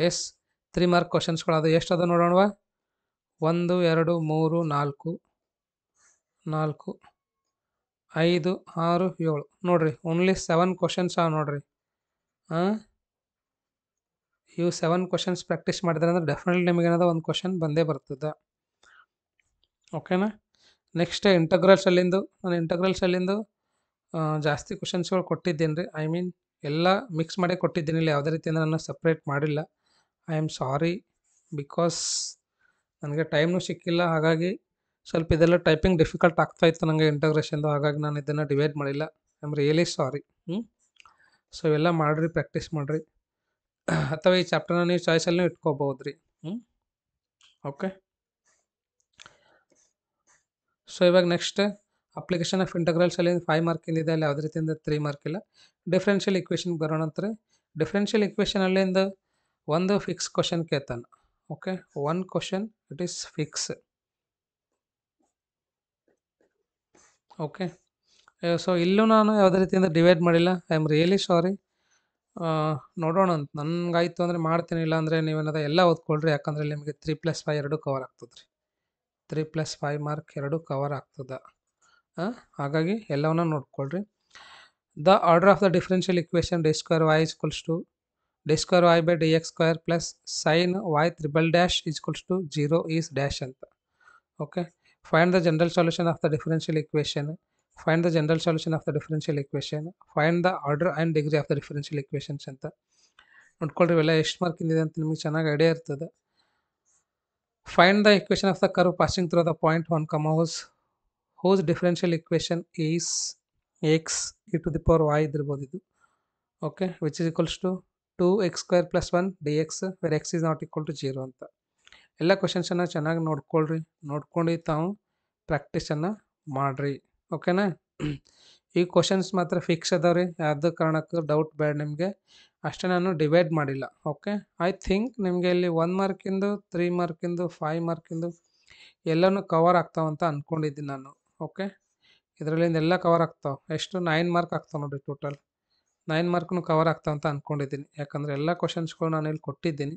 yes 3 mark ಕ್ವಶನ್ಸ್ಗಳದಾವ. ಎಷ್ಟು ಅದ ನೋಡೋಣವಾ? 1 2 3 4 4 5 6 7 ನೋಡ್ರಿ. ಓನ್ಲಿ 7 ಕ್ವಶನ್ಸ್ ಅವ ನೋಡ್ರಿ. ಇವು 7 ಕ್ವಶನ್ಸ್ ಪ್ರಾಕ್ಟೀಸ್ ಮಾಡಿದ್ರೆ ಅಂದ್ರೆ ಡೆಫಿನೆಟ್ಲಿ ನಿಮಗೆ ಏನದ ಒಂದು ಕ್ವಶನ್ ಬಂದೇ ಬರ್ತದೆ. ಓಕೆನಾ? ನೆಕ್ಸ್ಟ್ ಇಂಟಗ್ರಲ್ಸಲ್ಲಿಂದು, ನಾನು ಇಂಟಗ್ರಲ್ಸಲ್ಲಿಂದು ಜಾಸ್ತಿ ಕ್ವಶನ್ಸ್ಗಳು ಕೊಟ್ಟಿದ್ದೇನೆ ರೀ. ಐ ಮೀನ್ ಎಲ್ಲ ಮಿಕ್ಸ್ ಮಾಡೇ ಕೊಟ್ಟಿದ್ದೀನಿ, ಇಲ್ಲಿ ಯಾವುದೇ ರೀತಿಯಿಂದ ನಾನು ಸಪ್ರೇಟ್ ಮಾಡಿಲ್ಲ. ಐ ಆಮ್ ಸಾರಿ, ಬಿಕಾಸ್ ನನಗೆ ಟೈಮ್ನೂ ಸಿಕ್ಕಿಲ್ಲ. ಹಾಗಾಗಿ ಸ್ವಲ್ಪ ಇದೆಲ್ಲ ಟೈಪಿಂಗ್ ಡಿಫಿಕಲ್ಟ್ ಆಗ್ತಾಯಿತ್ತು ನನಗೆ ಇಂಟಗ್ರೇಷನ್ದು. ಹಾಗಾಗಿ ನಾನು ಇದನ್ನು ಡಿವೈಡ್ ಮಾಡಿಲ್ಲ. I am really sorry. So ಇವೆಲ್ಲ ಮಾಡಿರಿ, ಪ್ರಾಕ್ಟೀಸ್ ಮಾಡಿರಿ. ಅಥವಾ ಈ ಚಾಪ್ಟರ್ನ ನೀವು ಚಾಯ್ಸಲ್ಲಿ ಇಟ್ಕೋಬೋದು ರೀ. ಓಕೆ, ಸೊ ಇವಾಗ ನೆಕ್ಸ್ಟ್ ಅಪ್ಲಿಕೇಶನ್ ಆಫ್ ಇಂಟಗ್ರಲ್ಸಲ್ಲಿ 5 ಮಾರ್ಕಿಂದಿದೆ, ಅಲ್ಲಿ ಯಾವುದೇ ರೀತಿಯಿಂದ 3 ಮಾರ್ಕ್ ಇಲ್ಲ. ಡಿಫ್ರೆನ್ಷಿಯಲ್ ಇಕ್ವೇಷನ್ಗೆ ಬರೋಣ ಅಂತಾರೆ. ಡಿಫ್ರೆನ್ಷಿಯಲ್ ಇಕ್ವೇಷನ್ ಅಲ್ಲಿಂದ ಒಂದು ಫಿಕ್ಸ್ ಕ್ವಶನ್ ಕೇಳ್ತಾನೆ. Okay, one question it is fix. Okay, so ಇಲ್ಲೂ ನಾನು ಯಾವುದೇ ರೀತಿಯಿಂದ ಡಿವೈಡ್ ಮಾಡಿಲ್ಲ. I am really sorry. ನೋಡೋಣ ಅಂತ ನನಗಾಯ್ತು ಅಂದರೆ ಮಾಡ್ತೀನಿ, ಇಲ್ಲ ಅಂದರೆ ನೀವೇನದ ಎಲ್ಲ ಓದ್ಕೊಳ್ರಿ. ಯಾಕಂದರೆ ನಿಮಗೆ 3+5 ಎರಡೂ ಕವರ್ ಆಗ್ತದೆ ರೀ. 3+5 ಮಾರ್ಕ್ ಎರಡೂ ಕವರ್ ಆಗ್ತದೆ. ಹಾಗಾಗಿ ಎಲ್ಲವನ್ನ ನೋಡ್ಕೊಳ್ರಿ. The order of the differential equation d square y equals to d square y by d x square plus sine y triple dash equals to 0 is dash ಅಂತ. Okay, find the general solution of the differential equation, find the general solution of the differential equation, find the order and degree of the differential equations ಅಂತ ನೋಡ್ಕೊಳ್ರಿ. ಇವೆಲ್ಲ ಎಷ್ಟು ಮಾರ್ಕಿಂದಿದೆ ಅಂತ ನಿಮಗೆ ಚೆನ್ನಾಗಿ idea ಇರ್ತದೆ. Find the equation of the curve passing through the point 1, whose differential equation is x e to the power y ಇದಿರ್ಬೋದು ಇದು. Okay, which is equals to 2x square plus 1 dx where x is not equal to 0 ಅಂತ. ಎಲ್ಲ ಕ್ವಶನ್ಸನ್ನು ಚೆನ್ನಾಗಿ ನೋಡ್ಕೊಳ್ರಿ, ನೋಡ್ಕೊಂಡು ತಾವು ಪ್ರಾಕ್ಟೀಸನ್ನು ಮಾಡಿರಿ. ಓಕೆನಾ, ಈ ಕ್ವಶನ್ಸ್ ಮಾತ್ರ ಫಿಕ್ಸ್ ಅದಾವ್ರಿ, ಯಾವುದೇ ಕಾರಣಕ್ಕೂ ಡೌಟ್ ಬೇಡ ನಿಮಗೆ. ಅಷ್ಟೇ, ನಾನು ಡಿವೈಡ್ ಮಾಡಿಲ್ಲ. ಓಕೆ, ಐ ಥಿಂಕ್ ನಿಮಗೆ ಇಲ್ಲಿ 1 ಮಾರ್ಕಿಂದು 3 ಮಾರ್ಕಿಂದು 5 ಮಾರ್ಕಿಂದು ಎಲ್ಲನೂ ಕವರ್ ಆಗ್ತಾವಂತ ಅಂದ್ಕೊಂಡಿದ್ದೀನಿ ನಾನು. ಓಕೆ, ಇದರಲ್ಲಿಂದ ಎಲ್ಲ ಕವರ್ ಆಗ್ತಾವೆ. ಎಷ್ಟು 9 ಮಾರ್ಕ್ ಆಗ್ತಾವೆ ನೋಡಿರಿ, ಟೋಟಲ್ 9 ಮಾರ್ಕ್ನು ಕವರ್ ಆಗ್ತಾವಂತ ಅಂದ್ಕೊಂಡಿದ್ದೀನಿ. ಯಾಕಂದರೆ ಎಲ್ಲ ಕ್ವಶನ್ಸ್ಗಳು ನಾನು ಇಲ್ಲಿ ಕೊಟ್ಟಿದ್ದೀನಿ.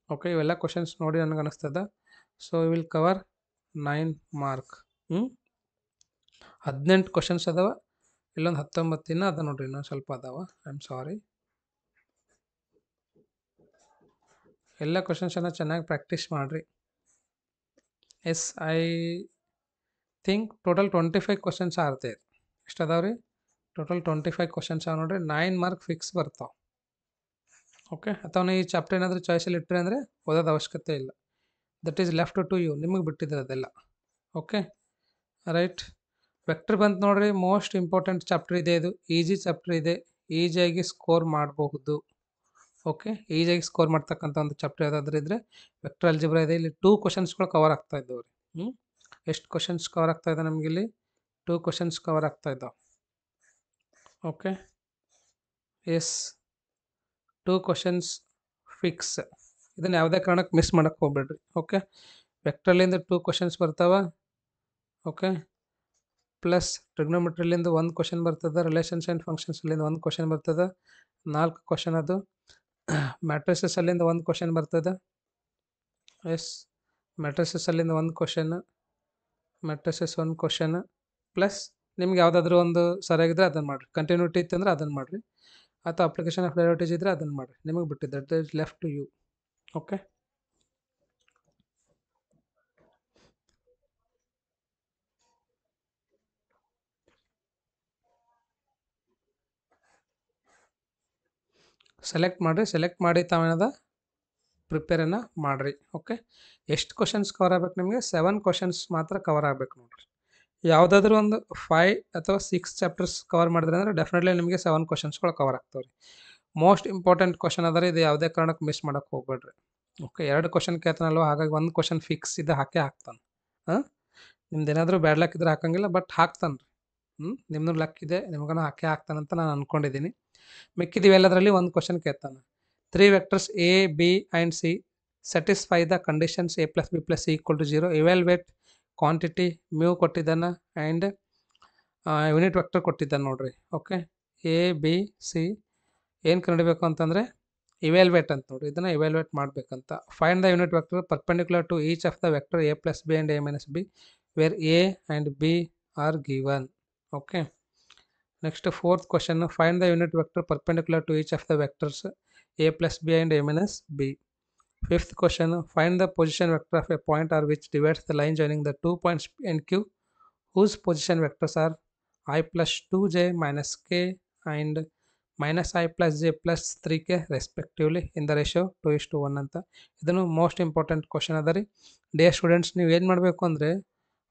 ಓಕೆ, ಇವೆಲ್ಲ ಕ್ವಶನ್ಸ್ ನೋಡಿ ನನಗೆ ಅನಿಸ್ತದ. So will cover 9 mark. 18 questions ಅದಾವ, ಇಲ್ಲೊಂದು 19 ಇನ್ನೂ ಅದ ನೋಡಿರಿ, ಇನ್ನೊಂದು ಸ್ವಲ್ಪ ಅದಾವ. I am sorry. ಎಲ್ಲ ಕ್ವಶನ್ಸನ್ನು ಚೆನ್ನಾಗಿ ಪ್ರಾಕ್ಟೀಸ್ ಮಾಡಿರಿ. Yes, I think total 25 questions ಆರ್ತೆ. ಎಷ್ಟು ಅದಾವ ರೀ? ಟೋಟಲ್ 25 ಕ್ವಶನ್ಸ್ ಅವ ನೋಡ್ರಿ. 9 ಮಾರ್ಕ್ ಫಿಕ್ಸ್ ಬರ್ತಾವೆ. ಓಕೆ, ಅಥವಾ ಈ ಚಾಪ್ಟರ್ ಏನಾದರೂ ಚಾಯ್ಸಲ್ಲಿ ಇಟ್ಟರೆ ಅಂದರೆ ಓದೋದು ಅವಶ್ಯಕತೆ ಇಲ್ಲ. That is left to you, ನಿಮಗೆ ಬಿಟ್ಟಿದ್ರೆ ಅದೆಲ್ಲ. Okay right. ವೆಕ್ಟರ್ ಬಂತು ನೋಡ್ರಿ, ಮೋಸ್ಟ್ ಇಂಪಾರ್ಟೆಂಟ್ ಚಾಪ್ಟರ್ ಇದೆ ಇದು. ಈಜಿ ಚಾಪ್ಟರ್ ಇದೆ, ಈಜಿಯಾಗಿ ಸ್ಕೋರ್ ಮಾಡಬಹುದು. ಓಕೆ, ಈಜಿಯಾಗಿ ಸ್ಕೋರ್ ಮಾಡ್ತಕ್ಕಂಥ ಒಂದು ಚಾಪ್ಟರ್ ಯಾವುದಾದ್ರೂ ಇದ್ದರೆ ವೆಕ್ಟರ್ ಅಲ್ಜಿಬ್ರಾ ಇದೆ. ಇಲ್ಲಿ 2 ಕ್ವಶನ್ಸ್ಗಳು ಕವರ್ ಆಗ್ತಾ ಇದ್ದವು ರೀ. ಎಷ್ಟು ಕ್ವಶನ್ಸ್ ಕವರ್ ಆಗ್ತಾ ಇದೆ ನಮಗಿಲ್ಲಿ? 2 ಕ್ವಶನ್ಸ್ ಕವರ್ ಆಗ್ತಾ ಇದ್ದಾವೆ. Okay, yes, 2 questions fix. ಇದನ್ನು ಯಾವುದೇ ಕಾರಣಕ್ಕೆ ಮಿಸ್ ಮಾಡೋಕ್ಕೆ ಹೋಗ್ಬೇಡ್ರಿ. ಓಕೆ, ವೆಕ್ಟರ್ಲಿಂದ 2 ಕ್ವಶನ್ಸ್ ಬರ್ತಾವೆ. ಓಕೆ, ಪ್ಲಸ್ ಟ್ರಿಗ್ನೋಮೆಟ್ರಿಲಿಂದ 1 ಕ್ವಶನ್ ಬರ್ತದೆ, ರಿಲೇಷನ್ಸ್ ಆ್ಯಂಡ್ ಫಂಕ್ಷನ್ಸ್ಲಿಂದ 1 ಕ್ವಶನ್ ಬರ್ತದೆ, 4 ಕ್ವಶನ್ ಅದು. ಮ್ಯಾಟ್ರಿಸಸ್ ಅಲ್ಲಿಂದ 1 ಕ್ವಶನ್ ಬರ್ತದೆ. ಎಸ್, ಮ್ಯಾಟ್ರಿಸಸ್ ಅಲ್ಲಿಂದ 1 ಕ್ವಶನ್, ಮ್ಯಾಟ್ರಿಸಸ್ 1 ಕ್ವಶನ್, ಪ್ಲಸ್ ನಿಮ್ಗೆ ಯಾವುದಾದ್ರೂ ಒಂದು ಸರಿಯಾಗಿದ್ದರೆ ಅದನ್ನು ಮಾಡಿರಿ. ಕಂಟಿನ್ಯೂಟಿ ಇತ್ತಂದ್ರೆ ಅದನ್ನು ಮಾಡಿರಿ, ಅಥವಾ ಅಪ್ಲಿಕೇಶನ್ ಆಫ್ ಡೈವರ್ಟೇಜ್ ಇದ್ದರೆ ಅದನ್ನು ಮಾಡಿರಿ. ನಿಮಗೆ ಬಿಟ್ಟಿದ್ದೆ, that is left to you. Okay, select ಮಾಡಿರಿ. ಸೆಲೆಕ್ಟ್ ಮಾಡಿ ತಾವೇನದ ಪ್ರಿಪೇರನ್ನು ಮಾಡಿರಿ. ಓಕೆ, ಎಷ್ಟು ಕ್ವಶನ್ಸ್ ಕವರ್ ಆಗ್ಬೇಕು ನಿಮಗೆ? 7 ಕ್ವಶನ್ಸ್ ಮಾತ್ರ ಕವರ್ ಆಗಬೇಕು ನೋಡಿರಿ. ಯಾವುದಾದ್ರೂ ಒಂದು 5 ಅಥವಾ 6 ಚಾಪ್ಟರ್ಸ್ ಕವರ್ ಮಾಡಿದ್ರೆ ಅಂದರೆ ಡೆಫಿನೆಟ್ಲಿ ನಿಮಗೆ 7 ಕ್ವಶನ್ಸ್ಗಳು ಕವರ್ ಆಗ್ತಾವೆ ರೀ. ಮೋಸ್ಟ್ ಇಂಪಾರ್ಟೆಂಟ್ ಕ್ವಶನ್ ಅದ ರೀ, ಇದು ಯಾವುದೇ ಕಾರಣಕ್ಕೆ ಮಿಸ್ ಮಾಡೋಕ್ಕೆ ಹೋಗ್ಬೇಡ್ರಿ. ಓಕೆ, 2 ಕ್ವಶನ್ ಕೇಳ್ತಾನಲ್ವ, ಹಾಗಾಗಿ 1 ಕ್ವಶನ್ ಫಿಕ್ಸ್ ಇದೆ, ಹಾಕೇ ಹಾಕ್ತಾನೆ. ನಿಮ್ದು ಏನಾದರೂ ಬ್ಯಾಡ್ ಲಕ್ ಇದ್ರೆ ಹಾಕಂಗಿಲ್ಲ, ಬಟ್ ಹಾಕ್ತಾನೆ ರೀ. ನಿಮ್ಮದು ಲಕ್ ಇದೆ, ನಿಮ್ಗೂ ಹಾಕೇ ಹಾಕ್ತಾನಂತ ನಾನು ಅಂದ್ಕೊಂಡಿದ್ದೀನಿ. ಮಿಕ್ಕಿದೀವಿ ಎಲ್ಲದರಲ್ಲಿ 1 ಕ್ವಶನ್ ಕೇಳ್ತಾನೆ. 3 vectors A, B and C satisfy the conditions a + b + c = 0. Evaluate quantity mu ಕೊಟ್ಟಿದ್ದಾನೆ ಆ್ಯಂಡ್ ಯೂನಿಟ್ ವೆಕ್ಟರ್ ಕೊಟ್ಟಿದ್ದಾನೆ ನೋಡ್ರಿ. ಓಕೆ, ಎ ಬಿ ಸಿ ಏನು ಕಂಡುಹಿಡಿಬೇಕು ಅಂತಂದರೆ ಇವ್ಯಾಲ್ಯುವೇಟ್ ಅಂತ ನೋಡಿರಿ, ಇದನ್ನು ಇವ್ಯಾಲ್ಯುವೇಟ್ ಮಾಡಬೇಕಂತ. Find the unit vector perpendicular to each of the vector a + b and a - b where a and b are given. Okay, next 4th question, find the unit vector perpendicular to each of the vectors a + b and a - b. 5th question, find the position vector of a point r which divides the line joining the 2 points P and Q, whose position vectors are I + 2j - k and -i + j + 3k respectively in the ratio 2:1 ಅಂತ. ಇದನ್ನು most important question ಅದ ರೀ. Dear students, ನೀವು ಏನು ಮಾಡಬೇಕು ಅಂದರೆ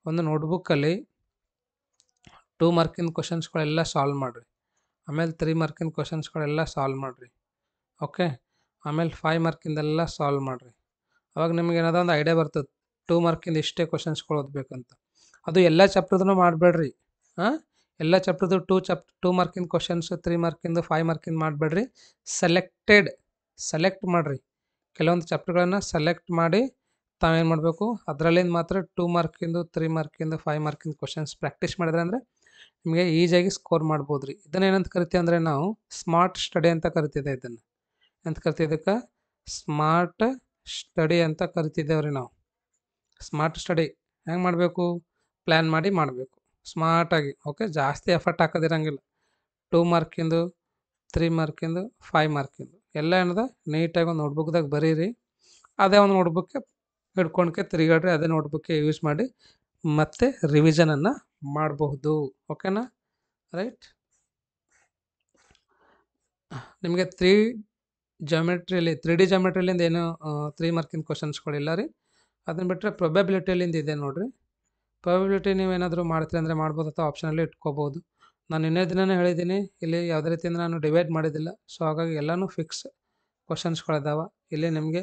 ಒಂದು ನೋಟ್ಬುಕ್ಕಲ್ಲಿ 2 ಮಾರ್ಕಿನ ಕ್ವಶನ್ಸ್ಗಳೆಲ್ಲ solve ಮಾಡಿರಿ, ಆಮೇಲೆ 3 ಮಾರ್ಕಿನ ಕ್ವಶನ್ಸ್ಗಳೆಲ್ಲ ಸಾಲ್ವ್ ಮಾಡಿರಿ. ಓಕೆ, ಆಮೇಲೆ 5 ಮಾರ್ಕಿಂದೆಲ್ಲ ಸಾಲ್ವ್ ಮಾಡಿರಿ. ಅವಾಗ ನಿಮ್ಗೆ ಏನಾದ ಒಂದು ಐಡಿಯಾ ಬರ್ತದೆ 2 ಮಾರ್ಕಿಂದ ಇಷ್ಟೇ ಕ್ವಶನ್ಸ್ಗಳು ಓದಬೇಕಂತ. ಅದು ಎಲ್ಲ ಚಾಪ್ಟರ್ದೂ ಮಾಡಬೇಡ್ರಿ. ಎಲ್ಲ ಚಾಪ್ಟರ್ದು 2 ಮಾರ್ಕಿನ ಕ್ವಶನ್ಸ್, 3 ಮಾರ್ಕಿಂದು, 5 ಮಾರ್ಕಿಂದು ಮಾಡಬೇಡ್ರಿ. ಸೆಲೆಕ್ಟ್ ಮಾಡಿರಿ. ಕೆಲವೊಂದು ಚಾಪ್ಟರ್ಗಳನ್ನು ಸೆಲೆಕ್ಟ್ ಮಾಡಿ ತಾವೇನು ಮಾಡಬೇಕು, ಅದರಲ್ಲಿಂದ ಮಾತ್ರ 2 ಮಾರ್ಕಿಂದು, 3 ಮಾರ್ಕಿಂದು, 5 ಮಾರ್ಕಿಂದು ಕ್ವಶನ್ಸ್ ಪ್ರಾಕ್ಟೀಸ್ ಮಾಡಿದ್ರೆ ಅಂದರೆ ನಿಮಗೆ ಈಸಿಯಾಗಿ ಸ್ಕೋರ್ ಮಾಡ್ಬೋದು ರೀ. ಇದನ್ನೇನಂತ ಕರಿತೀವಿ ಅಂದರೆ ನಾವು ಸ್ಮಾರ್ಟ್ ಸ್ಟಡಿ ಅಂತ ಕರಿತಿದ್ದೆ. ಇದನ್ನು ಅಂತ ಕರಿತಿದ್ದಕ್ಕೆ ಸ್ಮಾರ್ಟ್ ಸ್ಟಡಿ ಅಂತ ಕರಿತಿದ್ದೇವೆ ರೀ ನಾವು. ಸ್ಮಾರ್ಟ್ ಸ್ಟಡಿ ಹೆಂಗೆ ಮಾಡಬೇಕು? ಪ್ಲ್ಯಾನ್ ಮಾಡಿ ಮಾಡಬೇಕು. ಸ್ಮಾರ್ಟಾಗಿ. ಓಕೆ, ಜಾಸ್ತಿ ಎಫರ್ಟ್ ಹಾಕೋದಿರಂಗಿಲ್ಲ. 2 ಮಾರ್ಕಿಂದು, 3 ಮಾರ್ಕಿಂದು, 5 ಮಾರ್ಕಿಂದು ಎಲ್ಲ ಏನದ ನೀಟಾಗಿ ಒಂದು ನೋಟ್ಬುಕ್ದಾಗ ಬರೀರಿ. ಅದೇ ಒಂದು ನೋಟ್ಬುಕ್ಕೆ ಹಿಡ್ಕೊಂಡ್ಕೆ ತಿರುಗಾಡ್ರಿ. ಅದೇ ನೋಟ್ಬುಕ್ಕೆ ಯೂಸ್ ಮಾಡಿ ಮತ್ತೆ ರಿವಿಷನನ್ನು ಮಾಡಬಹುದು. ಓಕೆನಾ, ರೈಟ್. ನಿಮಗೆ 3D ಜಾಮೆಟ್ರಿಲಿಂದ ಏನು 3 ಮಾರ್ಕಿಂದ ಕ್ವಶನ್ಸ್ಗಳಿಲ್ಲ ರೀ. ಅದನ್ನು ಬಿಟ್ಟರೆ ಪ್ರೊಬೆಬಿಲಿಟಿಲಿಂದ ಇದೆ ನೋಡಿರಿ. ಪ್ರೊಬೆಬಿಲಿಟಿ ನೀವೇನಾದರೂ ಮಾಡ್ತೀರಿ ಅಂದರೆ ಮಾಡ್ಬೋದು, ಅಥವಾ ಆಪ್ಷನಲ್ಲಿ ಇಟ್ಕೋಬೋದು. ನಾನು ಇನ್ನೇ ದಿನವೇ ಹೇಳಿದ್ದೀನಿ, ಇಲ್ಲಿ ಯಾವುದೇ ರೀತಿಯಿಂದ ನಾನು ಡಿವೈಡ್ ಮಾಡಿದ್ದಿಲ್ಲ. ಸೊ ಹಾಗಾಗಿ ಎಲ್ಲನೂ ಫಿಕ್ಸ್ ಕ್ವಶನ್ಸ್ಗಳಿದಾವೆ. ಇಲ್ಲಿ ನಿಮಗೆ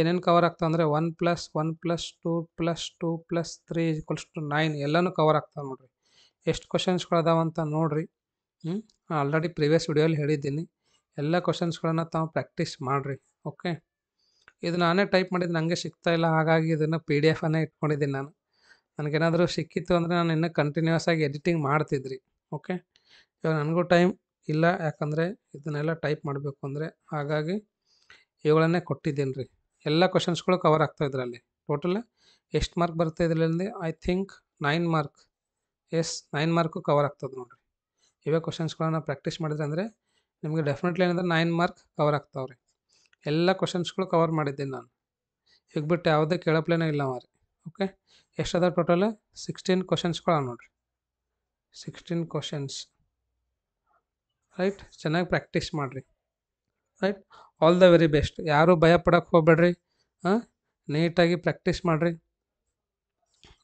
ಏನೇನು ಕವರ್ ಆಗ್ತಾವೆ ಅಂದರೆ 1 + 1 + 2 + 2 + 3 = 9 ಎಲ್ಲನೂ ಕವರ್ ಆಗ್ತಾವೆ ನೋಡಿರಿ. ಎಷ್ಟು ಕ್ವಶನ್ಸ್ಗಳಿದಾವೆ ಅಂತ ನೋಡಿರಿ. ಆಲ್ರೆಡಿ ಪ್ರೀವಿಯಸ್ ವಿಡಿಯೋಲಿ ಹೇಳಿದ್ದೀನಿ. ಎಲ್ಲ ಕ್ವಶನ್ಸ್ಗಳನ್ನ ತಾವು ಪ್ರಾಕ್ಟೀಸ್ ಮಾಡಿರಿ. ಓಕೆ, ಇದು ನಾನೇ ಟೈಪ್ ಮಾಡಿದ್ದು, ನನಗೆ ಸಿಗ್ತಾಯಿಲ್ಲ. ಹಾಗಾಗಿ ಇದನ್ನು PDF ಅನ್ನೇ ಇಟ್ಕೊಂಡಿದ್ದೀನಿ ನಾನು. ನನಗೇನಾದರೂ ಸಿಕ್ಕಿತ್ತು ಅಂದರೆ ನಾನು ಇನ್ನೂ ಕಂಟಿನ್ಯೂಸ್ ಆಗಿ ಎಡಿಟಿಂಗ್ ಮಾಡ್ತಿದ್ರಿ. ಓಕೆ, ಇವಾಗ ನನಗೂ ಟೈಮ್ ಇಲ್ಲ, ಯಾಕಂದರೆ ಇದನ್ನೆಲ್ಲ ಟೈಪ್ ಮಾಡಬೇಕು ಅಂದರೆ. ಹಾಗಾಗಿ ಇವುಗಳನ್ನೇ ಕೊಟ್ಟಿದ್ದೀನಿ ರೀ. ಎಲ್ಲ ಕ್ವಶನ್ಸ್ಗಳು ಕವರ್ ಆಗ್ತಾವೆ ಇದರಲ್ಲಿ. ಟೋಟಲ್ ಎಷ್ಟು ಮಾರ್ಕ್ ಬರುತ್ತೆ ಇದರಲ್ಲಿ? I think 9 mark. Yes, 9 mark cover ಆಗ್ತದೆ ನೋಡಿರಿ. ಇವೇ ಕ್ವಶನ್ಸ್ಗಳನ್ನ ಪ್ರಾಕ್ಟೀಸ್ ಮಾಡಿದ್ರೆ ಅಂದರೆ ನಿಮಗೆ ಡೆಫಿನೆಟ್ಲಿ ಏನಂದ್ರೆ 9 ಮಾರ್ಕ್ ಕವರ್ ಆಗ್ತಾವೆ ರೀ. ಎಲ್ಲ ಕ್ವಶನ್ಸ್ಗಳು ಕವರ್ ಮಾಡಿದ್ದೀನಿ ನಾನು. ಈಗ ಬಿಟ್ಟು ಯಾವುದೇ ಕೇಳಪ್ಲೇನೇ ಇಲ್ಲ ಮಾರಿ. Okay, ಎಷ್ಟದ total? 16 ಕ್ವಶನ್ಸ್ಗಳು ನೋಡಿರಿ. 16 ಕ್ವಶನ್ಸ್, ರೈಟ್. ಚೆನ್ನಾಗಿ ಪ್ರಾಕ್ಟೀಸ್ ಮಾಡಿರಿ, right. All the very best. ಯಾರೂ ಭಯ ಪಡೋಕ್ಕೆ ಹೋಗ್ಬೇಡ್ರಿ. ನೀಟಾಗಿ ಪ್ರಾಕ್ಟೀಸ್ ಮಾಡಿರಿ.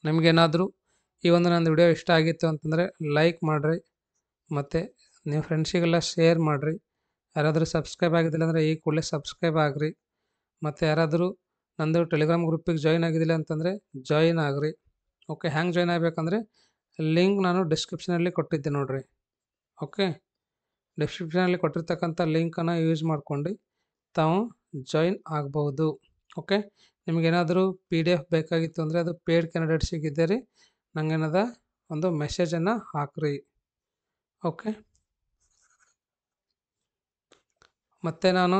ನಿಮಗೇನಾದರೂ ಈ ಒಂದು ನನ್ನ ವಿಡಿಯೋ ಇಷ್ಟ ಆಗಿತ್ತು ಅಂತಂದರೆ ಲೈಕ್ ಮಾಡಿರಿ, ಮತ್ತು ನೀವು ಫ್ರೆಂಡ್ಸಿಗೆಲ್ಲ ಶೇರ್ ಮಾಡಿರಿ. ಯಾರಾದರೂ ಸಬ್ಸ್ಕ್ರೈಬ್ ಆಗಿದ್ದಿಲ್ಲ ಅಂದರೆ ಈ ಕೂಡಲೇ ಸಬ್ಸ್ಕ್ರೈಬ್ ಆಗಿರಿ. ಮತ್ತು ಯಾರಾದರೂ ನಂದು ಟೆಲಿಗ್ರಾಮ್ ಗ್ರೂಪಿಗೆ ಜಾಯ್ನ್ ಆಗಿದ್ದಿಲ್ಲ ಅಂತಂದರೆ ಜಾಯ್ನ್ ಆಗಿರಿ. ಓಕೆ, ಹ್ಯಾಂಗೆ ಜಾಯ್ನ್ ಆಗಬೇಕಂದ್ರೆ ಲಿಂಕ್ ನಾನು ಡಿಸ್ಕ್ರಿಪ್ಷನಲ್ಲಿ ಕೊಟ್ಟಿದ್ದೆ ನೋಡಿರಿ. ಓಕೆ, ಡಿಸ್ಕ್ರಿಪ್ಷನಲ್ಲಿ ಕೊಟ್ಟಿರ್ತಕ್ಕಂಥ ಲಿಂಕನ್ನು ಯೂಸ್ ಮಾಡ್ಕೊಂಡು ತಾವು ಜಾಯ್ನ್ ಆಗ್ಬೋದು. ಓಕೆ, ನಿಮಗೇನಾದರೂ PDF ಬೇಕಾಗಿತ್ತು ಅಂದರೆ ಅದು ಪೇಯ್ಡ್ ಕ್ಯಾಂಡಿಡೇಟ್ಸಿಗಿದೆ ರೀ. ನನಗೇನದ ಒಂದು ಮೆಸೇಜನ್ನು ಹಾಕ್ರಿ. ಓಕೆ, ಮತ್ತು ನಾನು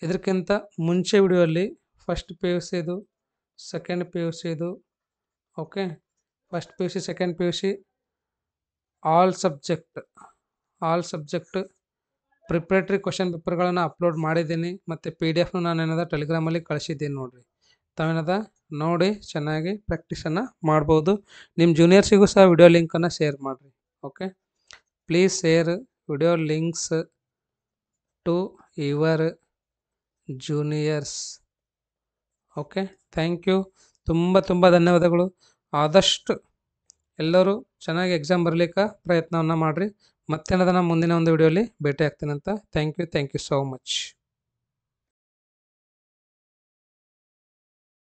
ಇದಕ್ಕಿಂತ ಮುಂಚೆ ವಿಡಿಯೋಲ್ಲಿ ಫಸ್ಟ್ PUCದು, ಸೆಕೆಂಡ್ PUCದು, okay, first PUC second PUC all subject preparatory question ಪೇಪರ್ಗಳನ್ನು ಅಪ್ಲೋಡ್ ಮಾಡಿದ್ದೀನಿ. ಮತ್ತು PDF ನಾನು ಟೆಲಿಗ್ರಾಮಲ್ಲಿ ಕಳಿಸಿದ್ದೀನಿ ನೋಡಿರಿ. ತಾವೇನದ ನೋಡಿ ಚೆನ್ನಾಗಿ ಪ್ರಾಕ್ಟೀಸನ್ನು ಮಾಡ್ಬೋದು. ನಿಮ್ಮ ಜೂನಿಯರ್ಸಿಗೂ ಸಹ ವಿಡಿಯೋ ಲಿಂಕನ್ನು ಶೇರ್ ಮಾಡಿರಿ. Okay, please share video links to your juniors. Okay, thank you. ತುಂಬ ಧನ್ಯವಾದಗಳು. ಆದಷ್ಟು ಎಲ್ಲರೂ ಚೆನ್ನಾಗಿ ಎಕ್ಸಾಮ್ ಬರಲಿಕ್ಕೆ ಪ್ರಯತ್ನವನ್ನು ಮಾಡಿರಿ. ಮತ್ತೇನದ ನಾನು ಮುಂದಿನ ಒಂದು ವಿಡಿಯೋಲಿ ಭೇಟಿ ಆಗ್ತೀನಂತ. Thank you so much.